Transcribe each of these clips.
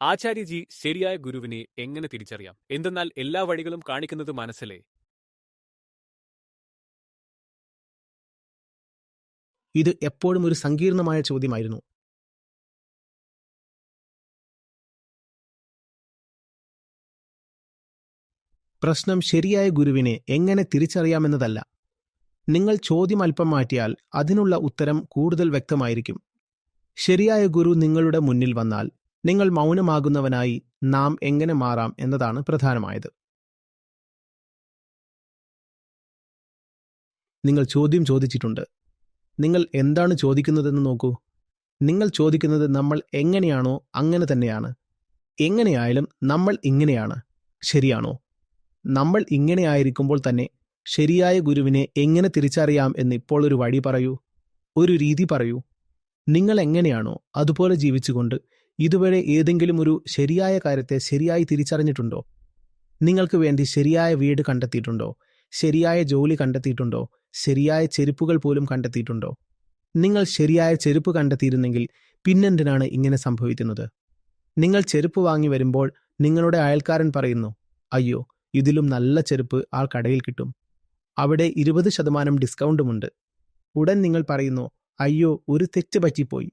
ആചാര്യജി ശരിയായ ഗുരുവിനെ എങ്ങനെ തിരിച്ചറിയാം? എന്തെന്നാൽ എല്ലാ വഴികളും കാണിക്കുന്നത് മനസ്സല്ലേ? ഇത് എപ്പോഴും ഒരു സങ്കീർണമായ ചോദ്യമായിരുന്നു. പ്രശ്നം ശരിയായ ഗുരുവിനെ എങ്ങനെ തിരിച്ചറിയാമെന്നതല്ല. നിങ്ങൾ ചോദ്യം അല്പം മാറ്റിയാൽ അതിനുള്ള ഉത്തരം കൂടുതൽ വ്യക്തമായിരിക്കും. ശരിയായ ഗുരു നിങ്ങളുടെ മുന്നിൽ വന്നാൽ നിങ്ങൾ മൗനമാകുന്നവനായി നാം എങ്ങനെ മാറാം എന്നതാണ് പ്രധാനമായത്. നിങ്ങൾ ചോദ്യം ചോദിച്ചിട്ടുണ്ട്. നിങ്ങൾ എന്താണ് ചോദിക്കുന്നതെന്ന് നോക്കൂ. നിങ്ങൾ ചോദിക്കുന്നത് നമ്മൾ എങ്ങനെയാണോ അങ്ങനെ തന്നെയാണ്. എങ്ങനെയായാലും നമ്മൾ ഇങ്ങനെയാണ്, ശരിയാണോ? നമ്മൾ ഇങ്ങനെയായിരിക്കുമ്പോൾ തന്നെ ശരിയായ ഗുരുവിനെ എങ്ങനെ തിരിച്ചറിയാം എന്ന് ഇപ്പോൾ ഒരു വഴി പറയൂ, ഒരു രീതി പറയൂ. നിങ്ങൾ എങ്ങനെയാണോ അതുപോലെ ജീവിച്ചുകൊണ്ട് ഇതുവരെ ഏതെങ്കിലും ഒരു ശരിയായ കാര്യത്തെ ശരിയായി തിരിച്ചറിഞ്ഞിട്ടുണ്ടോ? നിങ്ങൾക്ക് വേണ്ടി ശരിയായ വീട് കണ്ടെത്തിയിട്ടുണ്ടോ? ശരിയായ ജോലി കണ്ടെത്തിയിട്ടുണ്ടോ? ശരിയായ ചെരുപ്പുകൾ പോലും കണ്ടെത്തിയിട്ടുണ്ടോ? നിങ്ങൾ ശരിയായ ചെരുപ്പ് കണ്ടെത്തിയിരുന്നെങ്കിൽ പിന്നെന്തിനാണ് ഇങ്ങനെ സംഭവിക്കുന്നത്? നിങ്ങൾ ചെരുപ്പ് വാങ്ങി വരുമ്പോൾ നിങ്ങളുടെ അയൽക്കാരൻ പറയുന്നു, അയ്യോ, ഇതിലും നല്ല ചെരുപ്പ് ആ കടയിൽ കിട്ടും, അവിടെ 20% ഡിസ്കൗണ്ടുമുണ്ട്. ഉടൻ നിങ്ങൾ പറയുന്നു, അയ്യോ, ഒരു തെറ്റ് പറ്റിപ്പോയി.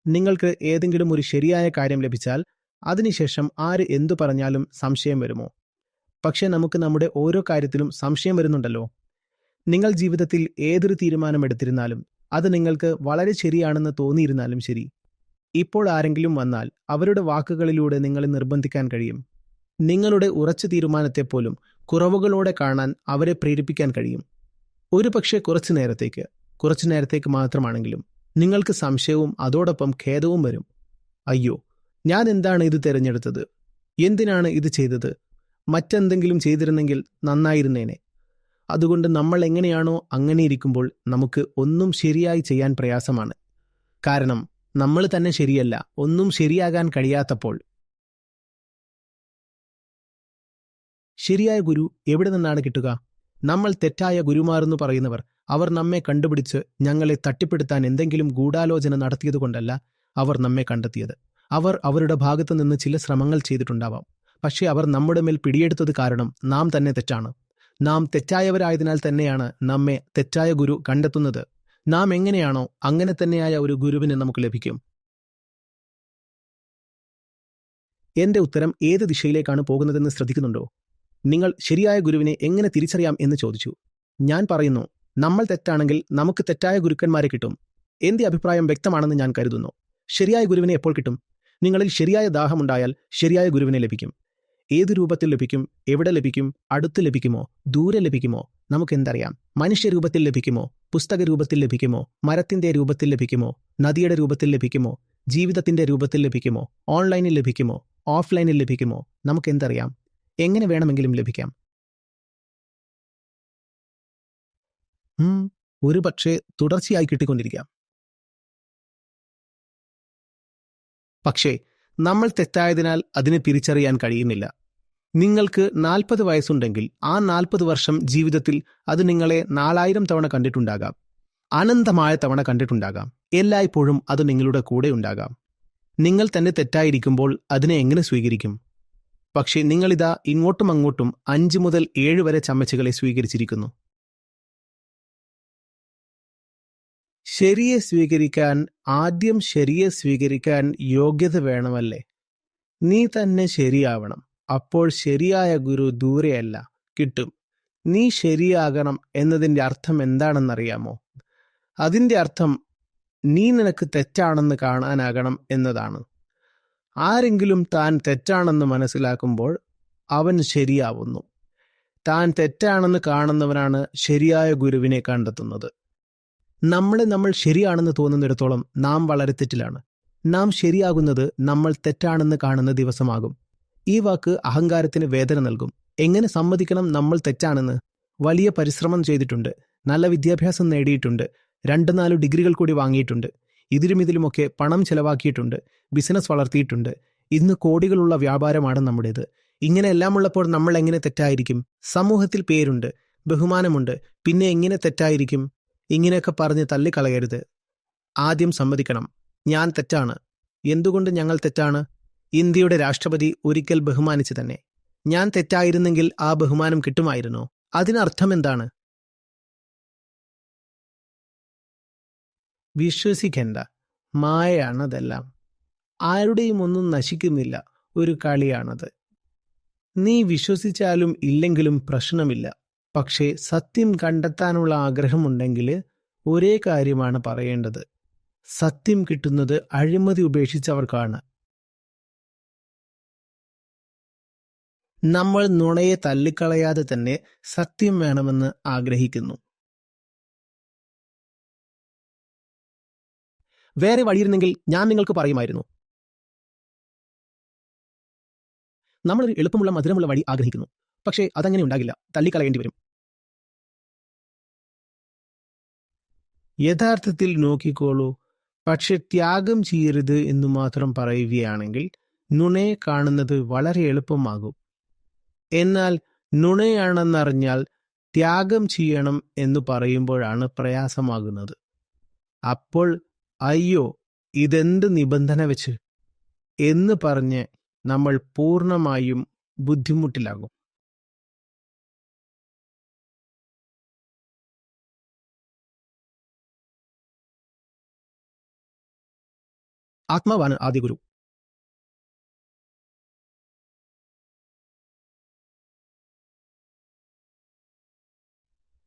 നിങ്ങൾക്ക് ഏതെങ്കിലും ഒരു ശരിയായ കാര്യം ലഭിച്ചാൽ അതിനുശേഷം ആര് എന്തു പറഞ്ഞാലും സംശയം വരുമോ? പക്ഷെ നമുക്ക് നമ്മുടെ ഓരോ കാര്യത്തിലും സംശയം വരുന്നുണ്ടല്ലോ. നിങ്ങൾ ജീവിതത്തിൽ ഏതൊരു തീരുമാനമെടുത്തിരുന്നാലും അത് നിങ്ങൾക്ക് വളരെ ശരിയാണെന്ന് തോന്നിയിരുന്നാലും ശരി, ഇപ്പോൾ ആരെങ്കിലും വന്നാൽ അവരുടെ വാക്കുകളിലൂടെ നിങ്ങളെ നിർബന്ധിക്കാൻ കഴിയും. നിങ്ങളുടെ ഉറച്ച തീരുമാനത്തെപ്പോലും കുറവുകളോടെ കാണാൻ അവരെ പ്രേരിപ്പിക്കാൻ കഴിയും. ഒരു പക്ഷേ കുറച്ചു നേരത്തേക്ക് മാത്രമാണെങ്കിലും നിങ്ങൾക്ക് സംശയവും അതോടൊപ്പം ഖേദവും വരും. അയ്യോ, ഞാൻ എന്താണ് ഇത് തിരഞ്ഞെടുത്തത്? എന്തിനാണ് ഇത് ചെയ്തത്? മറ്റെന്തെങ്കിലും ചെയ്തിരുന്നെങ്കിൽ നന്നായിരുന്നേനെ. അതുകൊണ്ട് നമ്മൾ എങ്ങനെയാണോ അങ്ങനെ ഇരിക്കുമ്പോൾ നമുക്ക് ഒന്നും ശരിയായി ചെയ്യാൻ പ്രയാസമാണ്. കാരണം നമ്മൾ തന്നെ ശരിയല്ല, ഒന്നും ശരിയാകാൻ കഴിയാത്തപ്പോൾ. ശരിയായ ഗുരു എവിടെ നിന്നാണ് കിട്ടുക? നമ്മൾ തെറ്റായ ഗുരുമാരെന്ന് പറയുന്നവർ അവർ നമ്മെ കണ്ടുപിടിച്ച് ഞങ്ങളെ തട്ടിപ്പെടുത്താൻ എന്തെങ്കിലും ഗൂഢാലോചന നടത്തിയതുകൊണ്ടല്ല അവർ നമ്മെ കണ്ടെത്തിയത്. അവർ അവരുടെ ഭാഗത്തു നിന്ന് ചില ശ്രമങ്ങൾ ചെയ്തിട്ടുണ്ടാവാം. പക്ഷേ അവർ നമ്മുടെ മേൽ പിടിയെടുത്തത് കാരണം നാം തന്നെ തെറ്റാണ്. നാം തെറ്റായവരായതിനാൽ തന്നെയാണ് നമ്മെ തെറ്റായ ഗുരു കണ്ടെത്തുന്നത്. നാം എങ്ങനെയാണോ അങ്ങനെ തന്നെയായ ഒരു ഗുരുവിനെ നമുക്ക് ലഭിക്കും. എന്റെ ഉത്തരം ഏത് ദിശയിലേക്കാണ് പോകുന്നതെന്ന് ശ്രദ്ധിക്കുന്നുണ്ടോ? നിങ്ങൾ ശരിയായ ഗുരുവിനെ എങ്ങനെ തിരിച്ചറിയാം എന്ന് ചോദിച്ചു. ഞാൻ പറയുന്നു, നമ്മൾ തെറ്റാണെങ്കിൽ നമുക്ക് തെറ്റായ ഗുരുക്കന്മാരെ കിട്ടും. എന്റെ അഭിപ്രായം വ്യക്തമാണെന്ന് ഞാൻ കരുതുന്നു. ശരിയായ ഗുരുവിനെ എപ്പോൾ കിട്ടും? നിങ്ങളിൽ ശരിയായ ദാഹമുണ്ടായാൽ ശരിയായ ഗുരുവിനെ ലഭിക്കും. ഏതു രൂപത്തിൽ ലഭിക്കും? എവിടെ ലഭിക്കും? അടുത്ത് ലഭിക്കുമോ? ദൂരെ ലഭിക്കുമോ? നമുക്കെന്തറിയാം? മനുഷ്യരൂപത്തിൽ ലഭിക്കുമോ? പുസ്തക രൂപത്തിൽ ലഭിക്കുമോ? മരത്തിന്റെ രൂപത്തിൽ ലഭിക്കുമോ? നദിയുടെ രൂപത്തിൽ ലഭിക്കുമോ? ജീവിതത്തിന്റെ രൂപത്തിൽ ലഭിക്കുമോ? ഓൺലൈനിൽ ലഭിക്കുമോ? ഓഫ്ലൈനിൽ ലഭിക്കുമോ? നമുക്കെന്തറിയാം? എങ്ങനെ വേണമെങ്കിലും ലഭിക്കാം. ഒരു പക്ഷേ തുടർച്ചയായി കിട്ടിക്കൊണ്ടിരിക്കാം. പക്ഷേ നമ്മൾ തെറ്റായതിനാൽ അതിനെ തിരിച്ചറിയാൻ കഴിയുന്നില്ല. നിങ്ങൾക്ക് 40 വയസ്സുണ്ടെങ്കിൽ ആ 40 വർഷം ജീവിതത്തിൽ അത് നിങ്ങളെ 4000 തവണ കണ്ടിട്ടുണ്ടാകാം, അനന്തമായ തവണ കണ്ടിട്ടുണ്ടാകാം. എല്ലായ്പ്പോഴും അത് നിങ്ങളുടെ കൂടെ ഉണ്ടാകാം. നിങ്ങൾ തന്നെ തെറ്റായിരിക്കുമ്പോൾ അതിനെ എങ്ങനെ സ്വീകരിക്കും? പക്ഷേ നിങ്ങളിതാ ഇങ്ങോട്ടും അങ്ങോട്ടും 5 മുതൽ 7 വരെ ചമ്മച്ചുകളെ സ്വീകരിച്ചിരിക്കുന്നു. ആദ്യം ശരിയെ സ്വീകരിക്കാൻ യോഗ്യത വേണമല്ലേ? നീ തന്നെ ശരിയാവണം. അപ്പോൾ ശരിയായ ഗുരു ദൂരെയല്ല, കിട്ടും. നീ ശരിയാകണം എന്നതിൻ്റെ അർത്ഥം എന്താണെന്നറിയാമോ? അതിൻ്റെ അർത്ഥം നീ നിനക്ക് തെറ്റാണെന്ന് കാണാനാകണം എന്നതാണ്. ആരെങ്കിലും താൻ തെറ്റാണെന്ന് മനസ്സിലാക്കുമ്പോൾ അവൻ ശരിയാവുന്നു. താൻ തെറ്റാണെന്ന് കാണുന്നവനാണ് ശരിയായ ഗുരുവിനെ കണ്ടെത്തുന്നത്. നമ്മൾ ശരിയാണെന്ന് തോന്നുന്നിടത്തോളം നാം വളരെ തെറ്റിലാണ്. നാം ശരിയാകുന്നത് നമ്മൾ തെറ്റാണെന്ന് കാണുന്ന ദിവസമാകും. ഈ വാക്ക് അഹങ്കാരത്തിന് വേദന നൽകും. എങ്ങനെ സമ്മതിക്കണം നമ്മൾ തെറ്റാണെന്ന്? വലിയ പരിശ്രമം ചെയ്തിട്ടുണ്ട്, നല്ല വിദ്യാഭ്യാസം നേടിയിട്ടുണ്ട്, 2-4 ഡിഗ്രികൾ കൂടി വാങ്ങിയിട്ടുണ്ട്, ഇതിലുമൊക്കെ പണം ചെലവാക്കിയിട്ടുണ്ട്, ബിസിനസ് വളർത്തിയിട്ടുണ്ട്. ഇന്ന് കോടികളുള്ള വ്യാപാരമാണ് നമ്മുടേത്. ഇങ്ങനെയെല്ലാം ഉള്ളപ്പോൾ നമ്മൾ എങ്ങനെ തെറ്റായിരിക്കും? സമൂഹത്തിൽ പേരുണ്ട്, ബഹുമാനമുണ്ട്, പിന്നെ എങ്ങനെ തെറ്റായിരിക്കും? ഇങ്ങനെയൊക്കെ പറഞ്ഞ് തള്ളിക്കളയരുത്. ആദ്യം സമ്മതിക്കണം, ഞാൻ തെറ്റാണ്. എന്തുകൊണ്ട് ഞങ്ങൾ തെറ്റാണ്? ഇന്ത്യയുടെ രാഷ്ട്രപതി ഒരിക്കൽ ബഹുമാനിച്ചു തന്നെ. ഞാൻ തെറ്റായിരുന്നെങ്കിൽ ആ ബഹുമാനം കിട്ടുമായിരുന്നോ? അതിനർത്ഥം എന്താണ്? വിശ്വസിക്കണ്ട, മായയാണതെല്ലാം. ആരുടെയും ഒന്നും നശിക്കുന്നില്ല, ഒരു കളിയാണത്. നീ വിശ്വസിച്ചാലും ഇല്ലെങ്കിലും പ്രശ്നമില്ല. പക്ഷേ സത്യം കണ്ടെത്താനുള്ള ആഗ്രഹമുണ്ടെങ്കിൽ ഒരേ കാര്യമാണ് പറയേണ്ടത്. സത്യം കിട്ടുന്നത് അഴിമതി ഉപേക്ഷിച്ചവർക്കാണ്. നമ്മൾ നുണയെ തള്ളിക്കളയാതെ തന്നെ സത്യം വേണമെന്ന് ആഗ്രഹിക്കുന്നു. വേറെ വഴിയിരുന്നെങ്കിൽ ഞാൻ നിങ്ങൾക്ക് പറയുമായിരുന്നു. നമ്മളൊരു എളുപ്പമുള്ള മധുരമുള്ള വഴി ആഗ്രഹിക്കുന്നു. പക്ഷേ അതങ്ങനെ ഉണ്ടാകില്ല, തള്ളിക്കളയേണ്ടി വരും. യഥാർത്ഥത്തിൽ നോക്കിക്കോളൂ. പക്ഷെ ത്യാഗം ചെയ്യരുത് എന്നു മാത്രം പറയുകയാണെങ്കിൽ നുണയെ കാണുന്നത് വളരെ എളുപ്പമാകും. എന്നാൽ നുണയാണെന്നറിഞ്ഞാൽ ത്യാഗം ചെയ്യണം എന്ന് പറയുമ്പോഴാണ് പ്രയാസമാകുന്നത്. അപ്പോൾ അയ്യോ, ഇതെന്ത് നിബന്ധന വെച്ച് എന്ന് പറഞ്ഞ് നമ്മൾ പൂർണ്ണമായും ബുദ്ധിമുട്ടിലാകും. ആത്മാവാണ് ആദ്യ ഗുരു.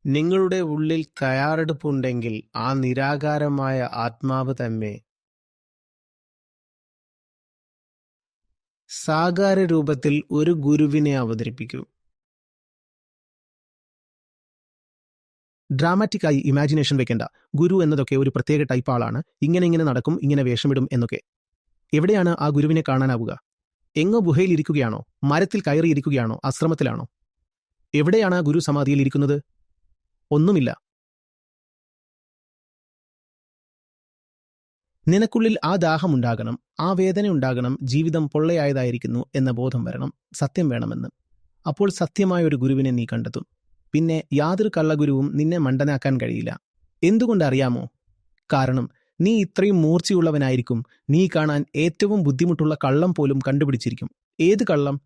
നിങ്ങളുടെ ഉള്ളിൽ തയ്യാറെടുപ്പുണ്ടെങ്കിൽ ആ നിരാകാരമായ ആത്മാവ് തന്നെ സാകാര രൂപത്തിൽ ഒരു ഗുരുവിനെ അവതരിപ്പിക്കും. ഡ്രാമാറ്റിക്കായി ഇമാജിനേഷൻ വെക്കേണ്ട. ഗുരു എന്നതൊക്കെ ഒരു പ്രത്യേക ടൈപ്പ് ആളാണ്, ഇങ്ങനെ നടക്കും, ഇങ്ങനെ വേഷമിടും എന്നൊക്കെ. എവിടെയാണ് ആ ഗുരുവിനെ കാണാനാവുക? എങ്ങോ ഗുഹയിൽ ഇരിക്കുകയാണോ? മരത്തിൽ കയറിയിരിക്കുകയാണോ? ആശ്രമത്തിലാണോ? എവിടെയാണ് ആ ഗുരു സമാധിയിൽ ഇരിക്കുന്നത്? ഒന്നുമില്ല. നിനക്കുള്ളിൽ ആ ദാഹമുണ്ടാകണം, ആ വേദന ഉണ്ടാകണം, ജീവിതം പൊള്ളയായതായിരിക്കുന്നു എന്ന ബോധം വരണം, സത്യം വേണമെന്ന്. അപ്പോൾ സത്യമായ ഒരു ഗുരുവിനെ നീ കണ്ടെത്തും. പിന്നെ യാതൊരു കള്ളഗുരുവും നിന്നെ മണ്ടനാക്കാൻ കഴിയില്ല. എന്തുകൊണ്ടറിയാമോ? കാരണം നീ ഇത്രയും മൂർച്ചയുള്ളവനായിരിക്കും. നീ കാണാൻ ഏറ്റവും ബുദ്ധിമുട്ടുള്ള കള്ളം പോലും കണ്ടുപിടിച്ചിരിക്കും. ഏത് കള്ളം?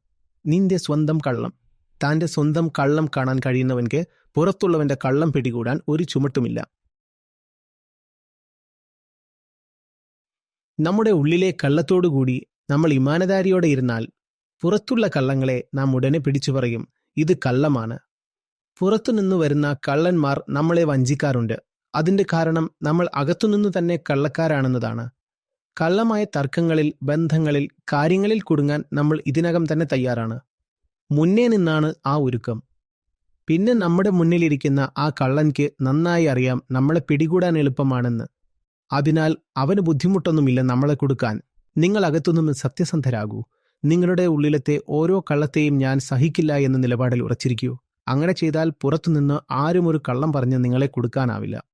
നിന്റെ സ്വന്തം കള്ളം. താൻ്റെ സ്വന്തം കള്ളം കാണാൻ കഴിയുന്നവൻക്ക് പുറത്തുള്ളവന്റെ കള്ളം പിടികൂടാൻ ഒരു ചുമട്ടുമില്ല. നമ്മുടെ ഉള്ളിലെ കള്ളത്തോടുകൂടി നമ്മൾ ഇമാനദാരിയോടെ ഇരുന്നാൽ പുറത്തുള്ള കള്ളങ്ങളെ നാം ഉടനെ പിടിച്ചു പറയും, ഇത് കള്ളമാണ്. പുറത്തുനിന്നു വരുന്ന കള്ളന്മാർ നമ്മളെ വഞ്ചിക്കാറുണ്ട്. അതിന്റെ കാരണം നമ്മൾ അകത്തുനിന്നു തന്നെ കള്ളക്കാരാണെന്നതാണ്. കള്ളമായ തർക്കങ്ങളിൽ, ബന്ധങ്ങളിൽ, കാര്യങ്ങളിൽ കുടുങ്ങാൻ നമ്മൾ ഇതിനകം തന്നെ തയ്യാറാണ്. മുന്നേ നിന്നാണ് ആ ഒരുക്കം. പിന്നെ നമ്മുടെ മുന്നിലിരിക്കുന്ന ആ കള്ളൻക്ക് നന്നായി അറിയാം നമ്മളെ പിടികൂടാൻ എളുപ്പമാണെന്ന്. അതിനാൽ അവന് ബുദ്ധിമുട്ടൊന്നുമില്ല നമ്മളെ കൊടുക്കാൻ. നിങ്ങൾ അകത്തുനിന്ന് സത്യസന്ധരാകൂ. നിങ്ങളുടെ ഉള്ളിലത്തെ ഓരോ കള്ളത്തെയും ഞാൻ സഹിക്കില്ല എന്ന നിലപാടിൽ ഉറച്ചിരിക്കൂ. അങ്ങനെ ചെയ്താൽ പുറത്തുനിന്ന് ആരും ഒരു കള്ളം പറഞ്ഞ് നിങ്ങളെ കൊടുക്കാനാവില്ല.